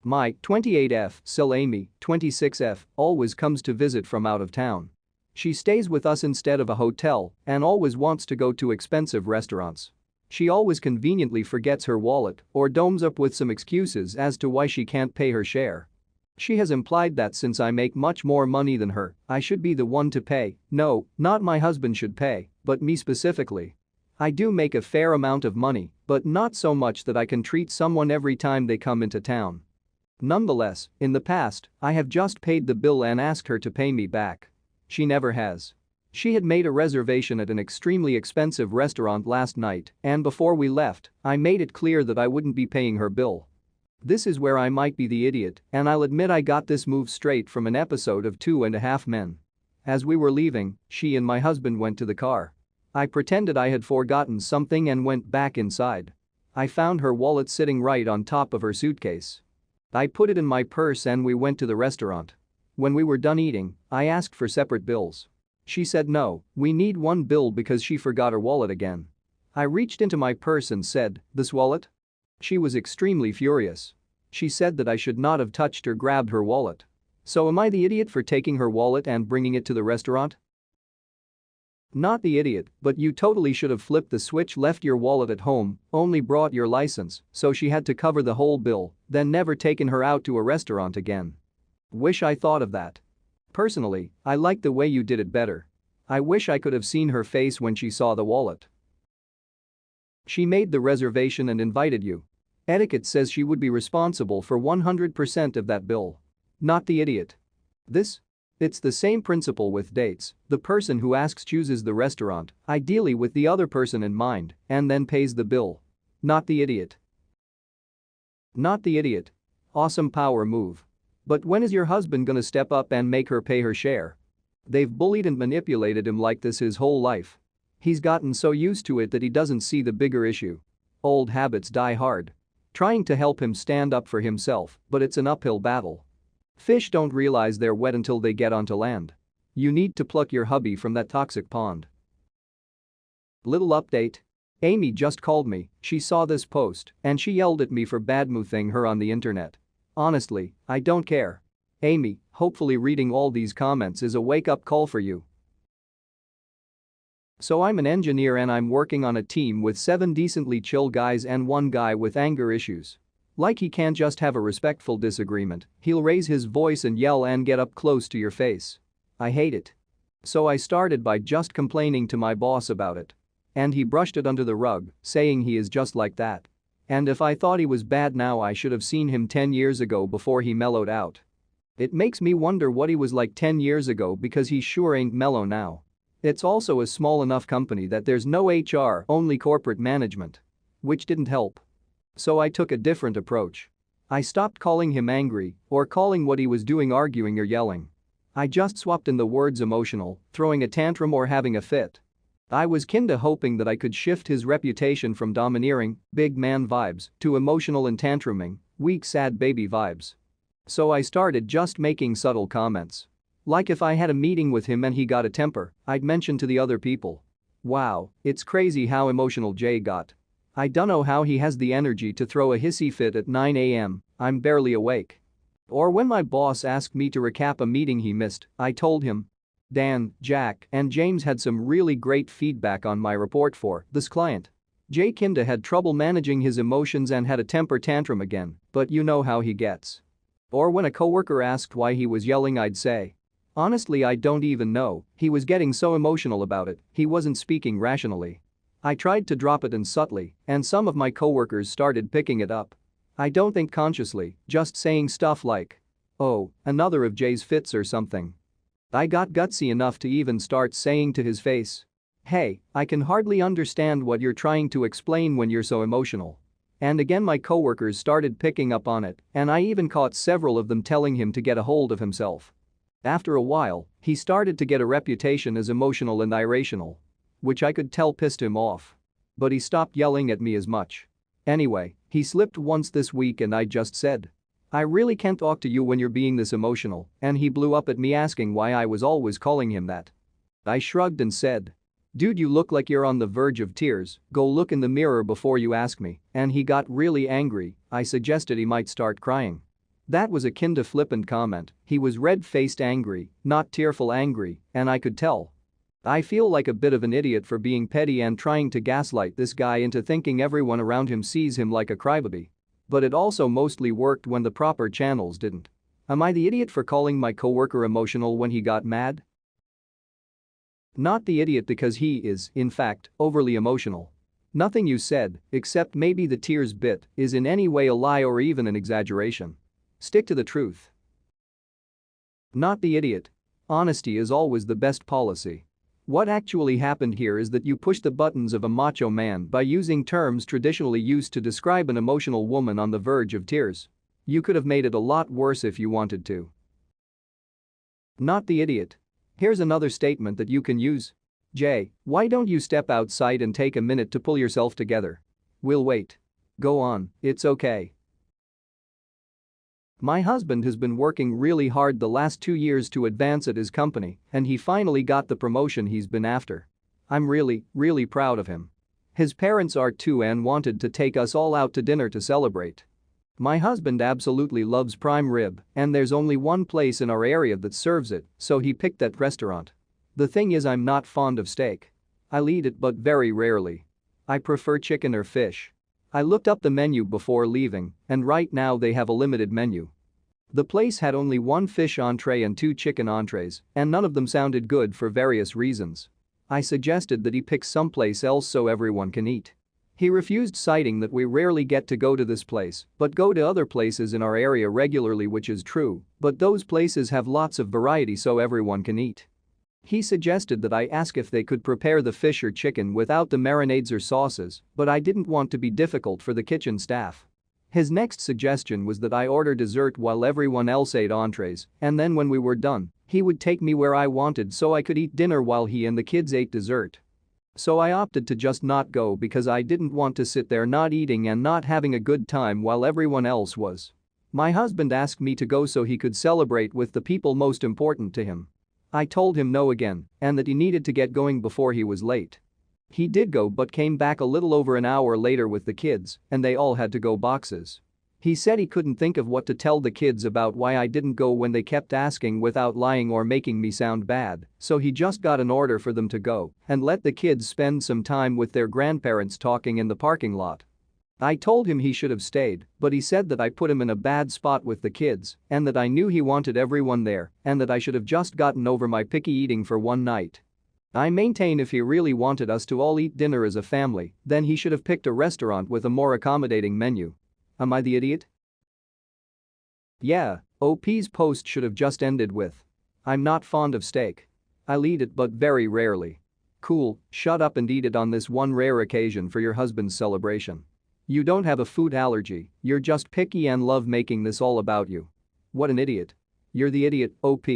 My 28F SIL Amy, 26F, always comes to visit from out of town. She stays with us instead of a hotel and always wants to go to expensive restaurants. She always conveniently forgets her wallet or domes up with some excuses as to why she can't pay her share. She has implied that since I make much more money than her, I should be the one to pay. No, not my husband should pay, but me specifically. I do make a fair amount of money, but not so much that I can treat someone every time they come into town. Nonetheless, in the past, I have just paid the bill and asked her to pay me back. She never has. She had made a reservation at an extremely expensive restaurant last night, and before we left, I made it clear that I wouldn't be paying her bill. This is where I might be the idiot, and I'll admit I got this move straight from an episode of 2.5 Men. As we were leaving, she and my husband went to the car. I pretended I had forgotten something and went back inside. I found her wallet sitting right on top of her suitcase. I put it in my purse and we went to the restaurant. When we were done eating, I asked for separate bills. She said no, we need one bill because she forgot her wallet again. I reached into my purse and said, "This wallet?" She was extremely furious. She said that I should not have touched or grabbed her wallet. So am I the idiot for taking her wallet and bringing it to the restaurant? Not the idiot, but you totally should have flipped the switch, left your wallet at home, only brought your license, so she had to cover the whole bill, then never taken her out to a restaurant again. Wish I thought of that. Personally, I like the way you did it better. I wish I could have seen her face when she saw the wallet. She made the reservation and invited you. Etiquette says she would be responsible for 100% of that bill. Not the idiot. It's the same principle with dates. The person who asks chooses the restaurant, ideally with the other person in mind, and then pays the bill. Not the idiot. Not the idiot. Awesome power move. But when is your husband gonna step up and make her pay her share? They've bullied and manipulated him like this his whole life. He's gotten so used to it that he doesn't see the bigger issue. Old habits die hard. Trying to help him stand up for himself, but it's an uphill battle. Fish don't realize they're wet until they get onto land. You need to pluck your hubby from that toxic pond. Little update. Amy just called me, she saw this post, and she yelled at me for badmouthing her on the internet. Honestly, I don't care. Amy, hopefully reading all these comments is a wake-up call for you. So I'm an engineer and I'm working on a team with 7 decently chill guys and 1 guy with anger issues. Like he can't just have a respectful disagreement, he'll raise his voice and yell and get up close to your face. I hate it. So I started by just complaining to my boss about it. And he brushed it under the rug, saying he is just like that. And if I thought he was bad now, I should have seen him 10 years ago before he mellowed out. It makes me wonder what he was like 10 years ago because he sure ain't mellow now. It's also a small enough company that there's no HR, only corporate management. Which didn't help. So I took a different approach. I stopped calling him angry or calling what he was doing arguing or yelling. I just swapped in the words emotional, throwing a tantrum or having a fit. I was kinda hoping that I could shift his reputation from domineering, big man vibes to emotional and tantruming, weak sad baby vibes. So I started just making subtle comments. Like if I had a meeting with him and he got a temper, I'd mention to the other people. Wow, it's crazy how emotional Jay got. I dunno how he has the energy to throw a hissy fit at 9 a.m, I'm barely awake. Or when my boss asked me to recap a meeting he missed, I told him. Dan, Jack, and James had some really great feedback on my report for this client. Jay kinda had trouble managing his emotions and had a temper tantrum again, but you know how he gets. Or when a coworker asked why he was yelling, I'd say. Honestly, I don't even know, he was getting so emotional about it, he wasn't speaking rationally. I tried to drop it in subtly, and some of my coworkers started picking it up. I don't think consciously, just saying stuff like, "Oh, another of Jay's fits or something." I got gutsy enough to even start saying to his face, "Hey, I can hardly understand what you're trying to explain when you're so emotional." And again my coworkers started picking up on it, and I even caught several of them telling him to get a hold of himself. After a while, he started to get a reputation as emotional and irrational. Which I could tell pissed him off. But he stopped yelling at me as much. Anyway, he slipped once this week and I just said, "I really can't talk to you when you're being this emotional," and he blew up at me asking why I was always calling him that. I shrugged and said, "Dude, you look like you're on the verge of tears, go look in the mirror before you ask me," and he got really angry. I suggested he might start crying. That was akin to flippant comment. He was red-faced angry, not tearful angry, and I could tell. I feel like a bit of an idiot for being petty and trying to gaslight this guy into thinking everyone around him sees him like a crybaby. But it also mostly worked when the proper channels didn't. Am I the idiot for calling my coworker emotional when he got mad? Not the idiot because he is, in fact, overly emotional. Nothing you said, except maybe the tears bit, is in any way a lie or even an exaggeration. Stick to the truth. Not the idiot. Honesty is always the best policy. What actually happened here is that you pushed the buttons of a macho man by using terms traditionally used to describe an emotional woman on the verge of tears. You could have made it a lot worse if you wanted to. Not the idiot. Here's another statement that you can use. Jay, why don't you step outside and take a minute to pull yourself together? We'll wait. Go on, it's okay. My husband has been working really hard the last 2 years to advance at his company, and he finally got the promotion he's been after. I'm really proud of him. His parents are too and wanted to take us all out to dinner to celebrate. My husband absolutely loves prime rib, and there's only one place in our area that serves it, so he picked that restaurant. The thing is, I'm not fond of steak. I'll eat it but very rarely. I prefer chicken or fish. I looked up the menu before leaving, and right now they have a limited menu. The place had only one fish entree and 2 chicken entrees, and none of them sounded good for various reasons. I suggested that he pick someplace else so everyone can eat. He refused, citing that we rarely get to go to this place, but go to other places in our area regularly, which is true, but those places have lots of variety so everyone can eat. He suggested that I ask if they could prepare the fish or chicken without the marinades or sauces, but I didn't want to be difficult for the kitchen staff. His next suggestion was that I order dessert while everyone else ate entrees, and then when we were done, he would take me where I wanted so I could eat dinner while he and the kids ate dessert. So I opted to just not go because I didn't want to sit there not eating and not having a good time while everyone else was. My husband asked me to go so he could celebrate with the people most important to him. I told him no again and that he needed to get going before he was late. He did go but came back a little over an hour later with the kids, and they all had to-go boxes. He said he couldn't think of what to tell the kids about why I didn't go when they kept asking without lying or making me sound bad, so he just got an order for them to go and let the kids spend some time with their grandparents talking in the parking lot. I told him he should have stayed, but he said that I put him in a bad spot with the kids and that I knew he wanted everyone there and that I should have just gotten over my picky eating for one night. I maintain if he really wanted us to all eat dinner as a family, then he should have picked a restaurant with a more accommodating menu. Am I the idiot? Yeah, OP's post should have just ended with, I'm not fond of steak. I'll eat it but very rarely. Cool, shut up and eat it on this one rare occasion for your husband's celebration. You don't have a food allergy, you're just picky and love making this all about you. What an idiot. You're the idiot, OP.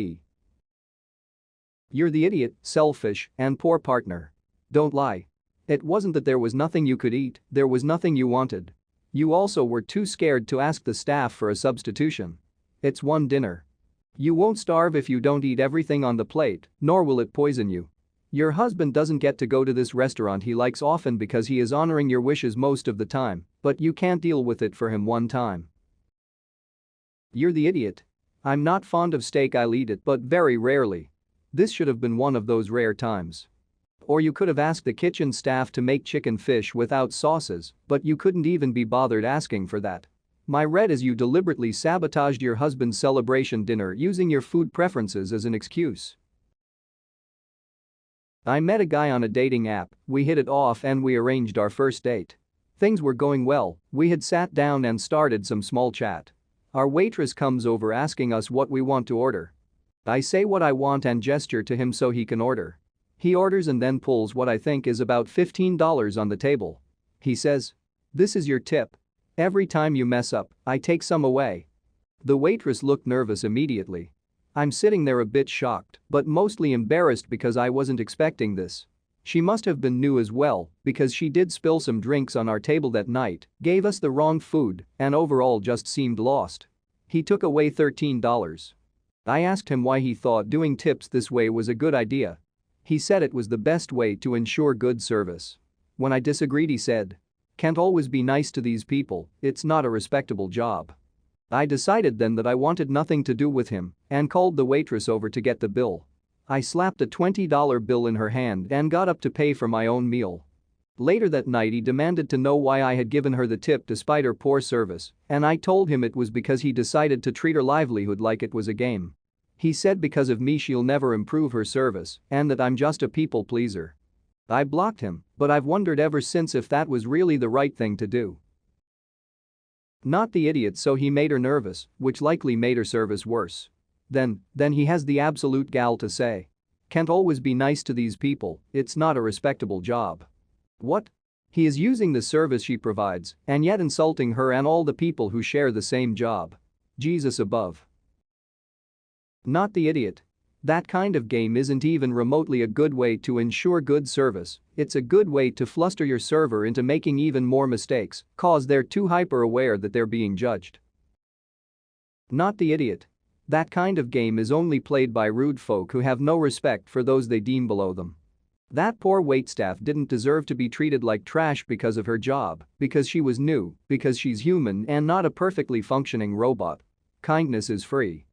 You're the idiot, selfish, and poor partner. Don't lie. It wasn't that there was nothing you could eat, there was nothing you wanted. You also were too scared to ask the staff for a substitution. It's one dinner. You won't starve if you don't eat everything on the plate, nor will it poison you. Your husband doesn't get to go to this restaurant he likes often because he is honoring your wishes most of the time, but you can't deal with it for him one time. You're the idiot. I'm not fond of steak, I'll eat it but very rarely. This should have been one of those rare times. Or you could have asked the kitchen staff to make chicken fish without sauces, but you couldn't even be bothered asking for that. My read is you deliberately sabotaged your husband's celebration dinner using your food preferences as an excuse. I met a guy on a dating app, we hit it off and we arranged our first date. Things were going well, we had sat down and started some small chat. Our waitress comes over asking us what we want to order. I say what I want and gesture to him so he can order. He orders and then pulls what I think is about $15 on the table. He says, "This is your tip. Every time you mess up, I take some away." The waitress looked nervous immediately. I'm sitting there a bit shocked, but mostly embarrassed because I wasn't expecting this. She must have been new as well, because she did spill some drinks on our table that night, gave us the wrong food, and overall just seemed lost. He took away $13. I asked him why he thought doing tips this way was a good idea. He said it was the best way to ensure good service. When I disagreed, he said, "Can't always be nice to these people, it's not a respectable job." I decided then that I wanted nothing to do with him and called the waitress over to get the bill. I slapped a $20 bill in her hand and got up to pay for my own meal. Later that night he demanded to know why I had given her the tip despite her poor service, and I told him it was because he decided to treat her livelihood like it was a game. He said because of me she'll never improve her service and that I'm just a people pleaser. I blocked him, but I've wondered ever since if that was really the right thing to do. Not the idiot, so he made her nervous, which likely made her service worse. Then he has the absolute gall to say. Can't always be nice to these people, it's not a respectable job. What? He is using the service she provides and yet insulting her and all the people who share the same job. Jesus above. Not the idiot. That kind of game isn't even remotely a good way to ensure good service, it's a good way to fluster your server into making even more mistakes cause they're too hyper-aware that they're being judged. Not the idiot. That kind of game is only played by rude folk who have no respect for those they deem below them. That poor waitstaff didn't deserve to be treated like trash because of her job, because she was new, because she's human and not a perfectly functioning robot. Kindness is free.